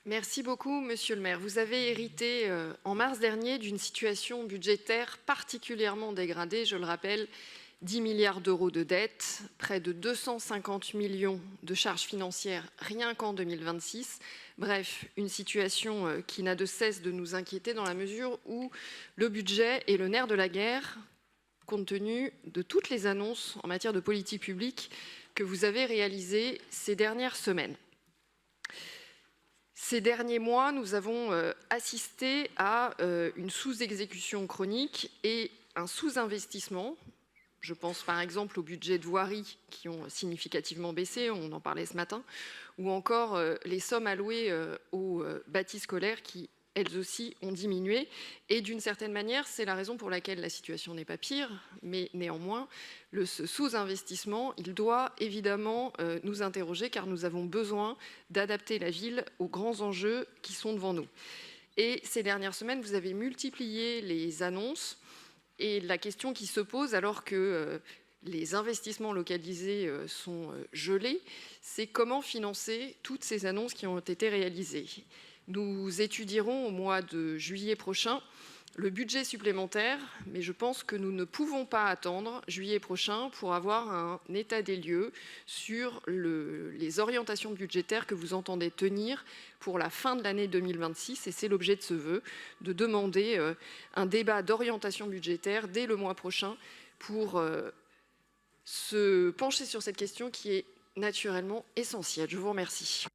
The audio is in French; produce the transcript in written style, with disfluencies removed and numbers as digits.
Merci beaucoup, Monsieur le maire. Vous avez hérité en mars dernier d'une situation budgétaire particulièrement dégradée. Je le rappelle, 10 milliards d'euros de dettes, près de 250 millions de charges financières rien qu'en 2026. Bref, une situation qui n'a de cesse de nous inquiéter dans la mesure où le budget est le nerf de la guerre, compte tenu de toutes les annonces en matière de politique publique que vous avez réalisées ces dernières semaines. Ces derniers mois, nous avons assisté à une sous-exécution chronique et un sous-investissement. Je pense par exemple aux budgets de voirie qui ont significativement baissé, on en parlait ce matin, ou encore les sommes allouées aux bâtis scolaires qui, elles aussi, ont diminué. Et d'une certaine manière, c'est la raison pour laquelle la situation n'est pas pire, mais néanmoins, ce sous-investissement, il doit évidemment nous interroger car nous avons besoin d'adapter la ville aux grands enjeux qui sont devant nous. Et ces dernières semaines, vous avez multiplié les annonces et la question qui se pose alors que les investissements localisés sont gelés, c'est comment financer toutes ces annonces qui ont été réalisées. Nous étudierons au mois de juillet prochain le budget supplémentaire, mais je pense que nous ne pouvons pas attendre juillet prochain pour avoir un état des lieux sur les orientations budgétaires que vous entendez tenir pour la fin de l'année 2026. Et c'est l'objet de ce vœu, de demander un débat d'orientation budgétaire dès le mois prochain pour se pencher sur cette question qui est naturellement essentielle. Je vous remercie.